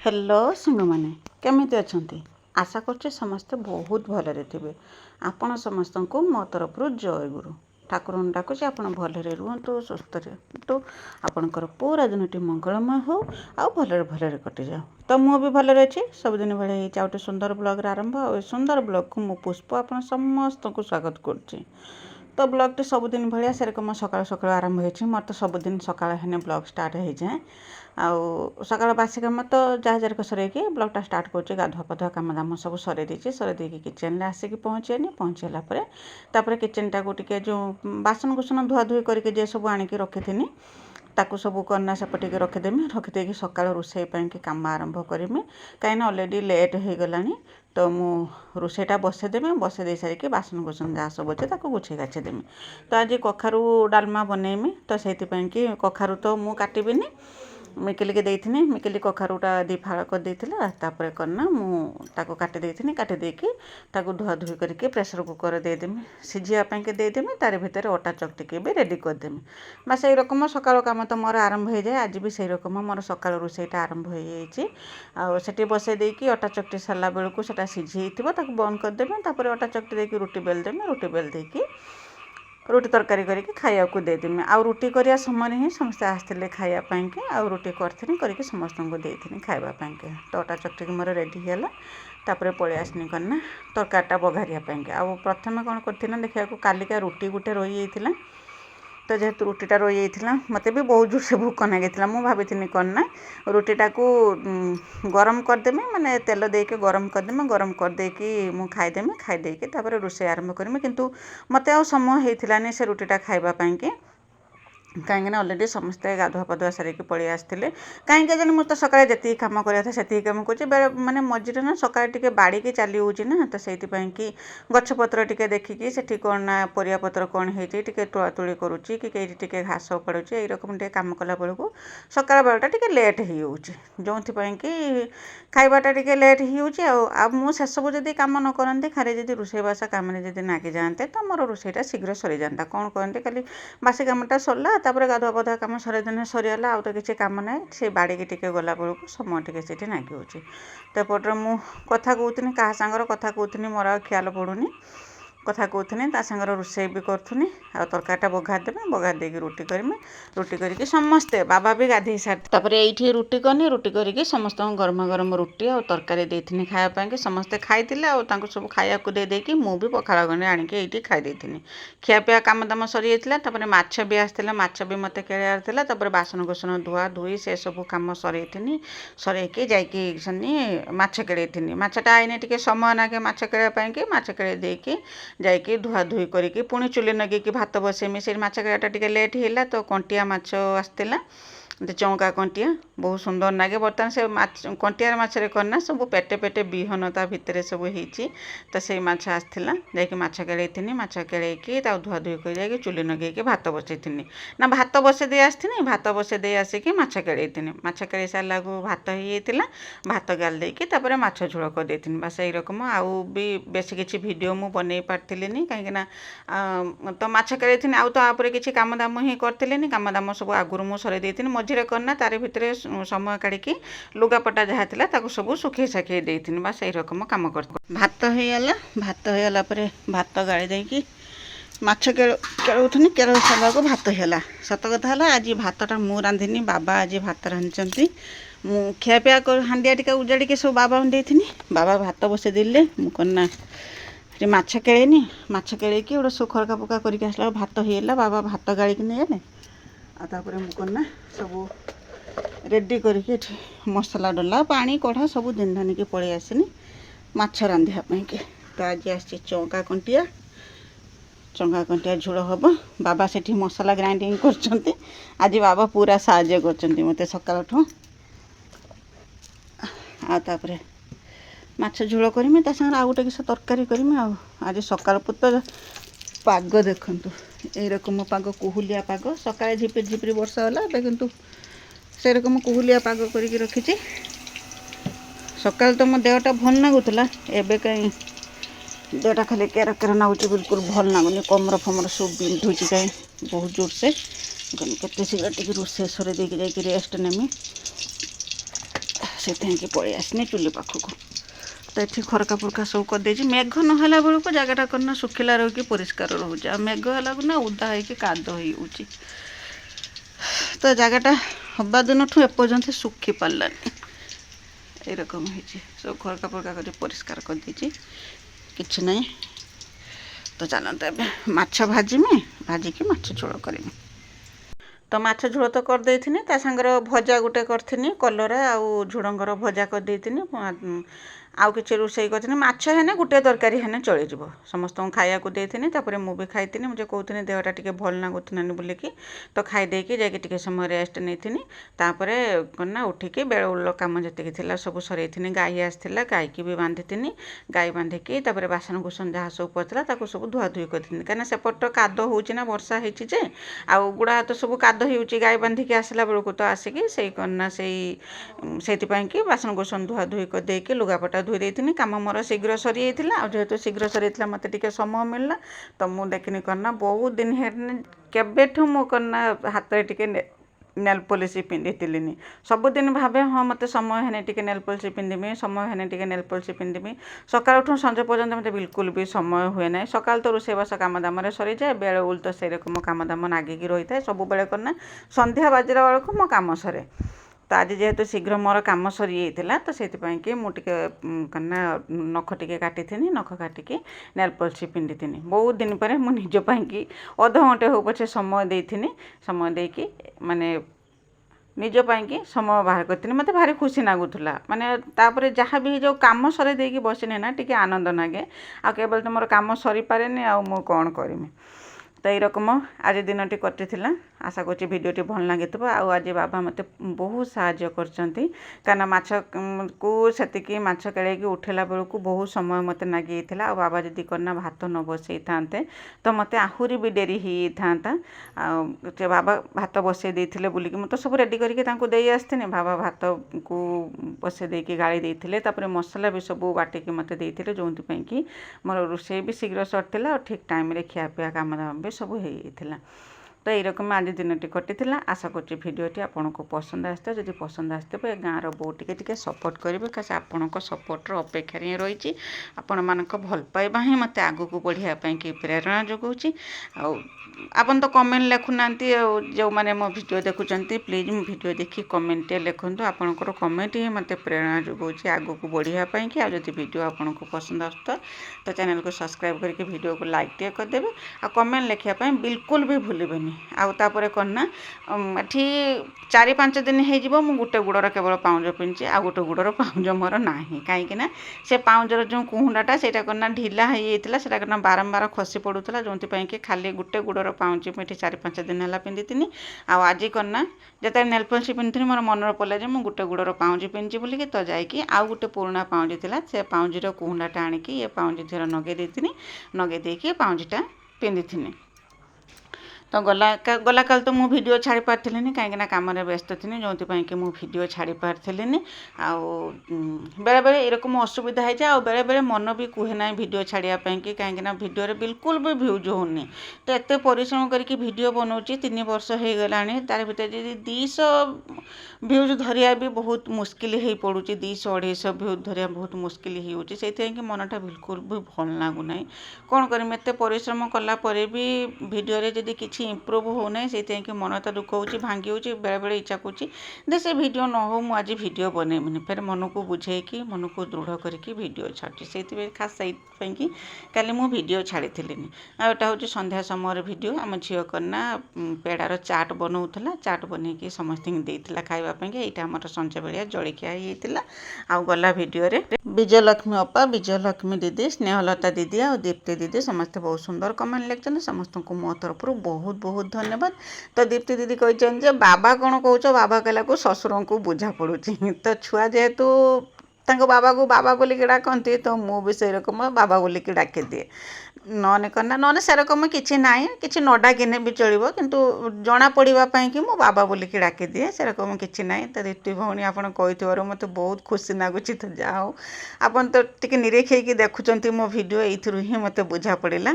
Hello Singh मैंने केमिति अच्छंती आशा करछे समस्ते बहुत भलरे थिबे। आपण समस्त को मो तरफ जय गुरु ठाकुर डाकुचे आपण भलरे रुहतु सुस्थ रुहतु आपणकर पूरा दिनटी मंगलमय हो आ भलरे भलरे कटि जाओ। तो मु भी भलरे अच्छी सबुदिन भाई ये गोटे सुंदर ब्लॉग आरंभ आ सुंदर ब्लॉग को मु पुष्प आपण समस्त को स्वागत करछि। तो ब्लॉग टी सबुदिन भाया सेरकम सकाल सकाल आरंभ होती मोर तो सबुदिन सकाल हेने ब्लॉग स्टार्ट हो जाए आउ सकाल बासी कम तो जहाँ जरक सरैकी ब्लॉगटा स्टार्ट कर गाधुआ पाधुआ कम दाम सब सर देती सर देकी किचेन आसिक पहुँचेनी पहुँचला तापर किचेन टाक टे जो बासन कुसन धुआ धुई करके जे सब आणिक रखी ताकू सब करना सेपटे रखिदेमी रखिदे सकाल रोषे कि कम आरंभ करमी कहीं अलरेडी लेट हो गला तो मु रोषेटा बसईदेमी बसई सारिकी बासन कुसन जहाँ सब अच्छे गुछे गाछेदेमी। तो आज कखारू डालमा बनईमी तो से कखारू तो मु काटबीनी मिकिली के देथिनी मिकिली कखारूटा दी फाड़ कर देथिला तापर करना मु ताको काटी देथिनी काटी देकी ताको धुआ धुई करके प्रेशर कुकर दे देमी सिझिया ପାଇଁ के दे देमी तार भितर अटा चकटी के भी रेडी कर देमी। बस एई रकम सकाळ काम तो मोर आरंभ हो जाए। आज भी सही रकम मोर सकाळ रोषेईटा आरंभ हो जाइए आ सेठी बसई देकी अटा चकटी सारा बेलू सेटा सिझी थिबो ताको बंद कर देमी तापर अटा चकटी देकी रुटी बेल देमी रुटी बेल देकी रुटी तरकारी करके खाया को देदेमी आ रुटी करिया समय ही समस्त आसते खायापाई के आ रुटी करके समस्त को देती खावापाई के। तो अटा चकटी मोर रेडी है तापर पलि आसनी करना तरकारीटा बघारियापाई के। आ प्रथम कौन कर देखा कालिका रुटी गोटे रही जाइए तो जेहेतु रुटीटा रही जाइए मत भी बहुत जोर से भूक लगी मुझे भाभी करना रुटीटा को गरम करदेमी माने तेल देके गरम करदेमी गरम करदेकी मु खाईदेमी खाईदेकी तापर रोषे आरंभ करमी किंतु मत आ समय होता से रुटीटा खाइबापाई के कहीं अलरेडी समस्ते गाधुआ पाधुआ सारिकी पलि आसते कहीं जाने मुझे तो सकाଳେ जी कम कराया से कम कर माने मझे ना सकाଳେ टे बाड़ी की चली ना तो से गछपत्र टे देखिकी से कौन ना परिया पत्र कौन होती तोड़ा तुली करुच्ची कि टे घास उपाड़ुची यही रकम टे कम कला बेलू सकाळ बेलटा टे लेट हो जो कि खाइबाटा टे लेट हो मुझे सब जब कम न करती खाली जब रोषेईबास कम जब नागी जाते तो मोर रोषेईटा शीघ्र सरी जाता कौन कहते खाली बासी कमटा सरला तापर गाधुआ पाधुआ कम सरेदेने सरीगला आउ तो किसी कम ना से बाड़ी की गला बेलू समय टे से नागी तो एपटे मु कथा कहूनी क्या सांगर कथा कहूनी मोर आ ख्याल पड़ूनी कथा कहूनी सागर रोषे भी करूनी आ तरकारीटा बघारदेमी बघार देकी रुटी करमी रुटी करके समस्ते बाबा भी गाधे सार ये रुटी करनी रुटी करके समस्त गरम गरम रुटी और तरकारी देती खायापाई समस्ते खाई सब खाया को दे देकी मु भी पखाड़ गंडे आणिकी ये खाई खियापिया कम दाम सरी जाता माछ भी आसला माछ भी मत केड़ार बासन कुसन धुआ धुई से सब कम सरईथी सरईकी जाइए माछ केड़े माछटा आईने टे समय नागे माछ केड़ापाई कि माछ केड़े देकी जाइए धुआ धुई करके पुणी चुली नगेकी भात बसेमी से माछ केड़ाटा टे लेट है तो कंटिया माछ आसला चौका कंटिया बहुत सुंदर लगे बर्तमान से कंटियार मछरे करना सब पेटे पेटे विहनता भितर सब होती तो से माछ आसला जाकि माछ केड़ेकी धुआ धुई कर चुली नगेकी भात बसई ना भात बसे दे आसती भात बसे दे आसिकी माछ केड़े माछ केड़े सारा को भात हो भात गाल देकी माछ झोल कर देती बस यही रकम आउ भी बेस किसी भिडियो मु बन पार्थिनी कहीं तो माछ केड़े आउ तो आप किसी कम दाम ही करी कम दाम सब आगुरी मुझे सर देती मझे करना तार भितर समय काढ़ी लुगापटा जहाँ था सब सुखे साखे देती बस यही रकम कम कर भात होगला भात गाड़ी देकी माछ केड़ूनी केड़ सारा को भात होगा सत कथा है आज भातटा मु रांधिनी बाबा आज भात रांधि मु खियापिया हांडिया टिका उजाड़ी के सब बाबा देती बाबा भात बसई देले मुझे माछ केड़ेनी माछ केड़ेकी गोटे सुखरका पका करके आसला भात होगा बाबा भात गाड़ी नहीं गले आतापर मुझे सब रेडी करके मसला डला पानी कढ़ा सब दिन धान के पलि आसनी माछ रांधापी के। तो आज आसी चौका कंटिया झोल हम बाबा से मसला ग्राइंडिंग कर आज बाबा पूरा साहाଯ୍य कर मत सकाल आतापर माछ झोल करमी सागर आउ गोटे किस तरकारी करमी आज सकाल पुत पाग देखु यही रकम पाग कुहुलिया पाग सकाଳେ झिपिर झिपिर वर्षा होला किंतु से रकम कुहुलिया पाग करके रखी सकाल तो मो देहटा भल लगुला एबे कहीं देहटा खाली केरा केरा नागुच बिल्कुल भल लगुनि कमर फमर सब बिंधुची कहीं बहुत जोर से के शीघ्र टे रोषे सर देकी जा रेस्ट नेमी से पलि आसनी चुली पाखक तो ये खरका फुरका सब करदे मेघ नहला बेलू जगटा करना सुखिला रोक परिष्कार रोचे आ मेघ है ना उदा हो काद हो तो जगटा हवा दिन ठूँ एपर्यंत सुखी पारानी यरकम हो सब खरका फुरका कर परिष्कार करदे कि ना तो चलते माछ भाजमी भाजिकी माछ झोल करमी तो माछ झोल तो करदे सांगर भजा गोटे करी कलरा आउ झुड़ंगर भजा करदे आउ कि रोषे कर माछ है गोटे तरकारी है चल समस्त खाया देती मुझे खाई मुझे कहते देहटा टी भल लगुना बोलिकी तो खाईदे जा समय रेस्ट नहीं करना उठिकी बेल उल कम जी सब सर गाई आसाला गाई की भी बांधी गाई बांधिकी बासन कुसन जहाँ सब पड़ता सब धुआ धुई करती कहीं सेपट काद होना वर्षा होचे आउ गुड़ा तो सब काद हो गाई बांधिकी आसला बेलू तो आसिकी से करना से बासन कुसन धुआ धुई करदेकी लुगापटा धोई देती कम मोर शीघ्र सरी जाता आ जेहेतु शीघ्र सरी जाता मत टे समय मिलला तो मुझे देखनी करना बहुत दिन है केबेठू मु करना हाथ टे नेल पॉलिश पिंधि सबुदिन भावे हाँ मत समय है टे नेल पॉलिश पिंधि समय है टे नेल पॉलिश पिंधि सकाल उठू संज पर्यंत मत बिल्कुल भी समय हुए ना सकाल तो रोषेबास काम दाम सरी जाए बेल उल तो से रकम काम दाम नागिकी रही है सब बेले करना संध्या बाजरा बेलू मो काम सरे तो आज जेहेतु शीघ्र मोर कम सरी जाता तो से मुझे करना नख टे काटी नख काटिकी नेल पॉलिश पिंधि बहुत दिन पर मुझ निजपाई अध घंटे हो पछे समय देती समय देकी माने निजपाई समय बाहर करती मत भारी खुशी लगुला माने तापर जहाँ भी जो कम सर देकी बसने ना टी आनंद लगे आ केवल तो मोर कम सरी पारे आउ कौन करमी तो यरकम आज दिन टी कटी आशा कर भिडटी भल लगी आज बाबा मत बहुत साहाय्य कर माछ को से माछ केड़े उठेला बेलू बहुत समय मत लगी आ बाबा जदि करना भात न बसई था तो मत आहरी भी डेरी होता बाबा भात बसई देते बुलिकी मुझे सब रेडी करके आसती बाबा भात को बसई देकी गाड़ी देते मसला भी सब बाटिकी मत देते जो कि मोर रोषे भी शीघ्र सरता और ठीक टाइम खियापिया काम दाम भी सब हो तो यरकम आज दिन टी कटी आशा कर आपन को पसंद आसता जब पसंद आसते गाँव बो टे सपोर्ट करेंगे क्या आपण सपोर्टर अपेक्षा रही आपण मान भल पाइबा ही मत आगू को बढ़ापी प्रेरणा जोगाऊँ आपन तो कमेंट लिखुना जो मैंने मो भिडियो देखुं प्लीज मो भिडियो देखी कमेंट लिखु आपंकर कमेंट ही मत प्रेरणा जोगाऊँ आगू को बढ़ापी कि जब भिडियो आपन को पसंद आसता तो चैनल को सब्सक्राइब करके भिडियो को लाइक टे करदेवे आ कमेंट लिखापी बिल्कुल भी भूलें आउे करना ये 4-5 दिन हो गोटे गुड़र केवल पाउज पिंधि आ गोटे गुड़र पाउज मोर ना कहीं से पाउजर जो कुहुडाटा से करना ढिला होता से करना बारंबार खसी पड़ूला जो कि खाली गोटे गुड़र पाउज मुझे 4-5 दिन है पिंधि आज करना जो नेल पॉलिश पिंधि मोर मन पड़ा जो गोटे गुड़र पाउज पिंधि बोलिकी तो जाकि आउ गोटे पुराना पाउज था से पाउजर कुहुडाटा आणिकी ये पाउज धीरे नगे देती नगे देकी पाउजटा पिंधि तो गला काल तो मु वीडियो छाड़ी पार्थी कहीं कम व्यस्त थी जो कि मु वीडियो छाड़ी पार्थी आउ बेले बेले एरकम असुविधा है जाए बेले बेले मन भी कहे ना वीडियो छाड़ापी कि कहीं वीडियो बिल्कुल भी भ्यूज होनी तो एत परिश्रम करके वीडियो बनाऊँगी 3 वर्ष हो गला तार भर 200 भ्यूज धरिया भी बहुत मुस्किल हो पड़ू 200-250 भ्यूज धरिया बहुत मुस्किल हो मनटा बिल्कुल भी भल लगुना कौन करम एत परिश्रम कलापर भी वीडियो जदि किसी इम्प्रूव होना से मन तो दुख हो भांगी हो बेले बेले इच्छा कर से वीडियो न हो मुझे भिड बनईबनी फिर मन को बुझेकी मन को दृढ़ करके भिड छाड़ी से खास से कल मु भिड छाड़ी आटा हूँ संध्या समय भिड आम झील करना पेड़ार चाट बनाऊला चाट बनईकी समस्त देता खावाई यहाँ आम संज बेलिया जलखिया होता गला भिडियो विजयलक्ष्मी अपा विजयलक्ष्मी दीदी स्नेहलता दीदी आ दीप्ति दीदी समस्ते बहुत सुंदर कमेंट लिखते समस्त को मो तरफ बहुत बहुत धन्यवाद तो दीप्ति दीदी कहते बाबा कौन कौच बाबा कहला को ससुर को बुझा पड़ू तो छुआ जेहेतु बाबा को बाबा बोलिकी डाकती तो मुझे से रकम बाबा बोलिकी डाकी दिए नने करना नने से रकम किसी ना कि न डाकिने भी चलो किंतु जना पड़ापी कि मो बाबा बोलिकी डाकी दिए से रकम किसी ना तो दीप्ति भौणी आपड़ कही मत बहुत खुशी लगुच तो जाओ आपन तो टी निरेख देखुं मो भिड ये ही मत बुझा पड़ा।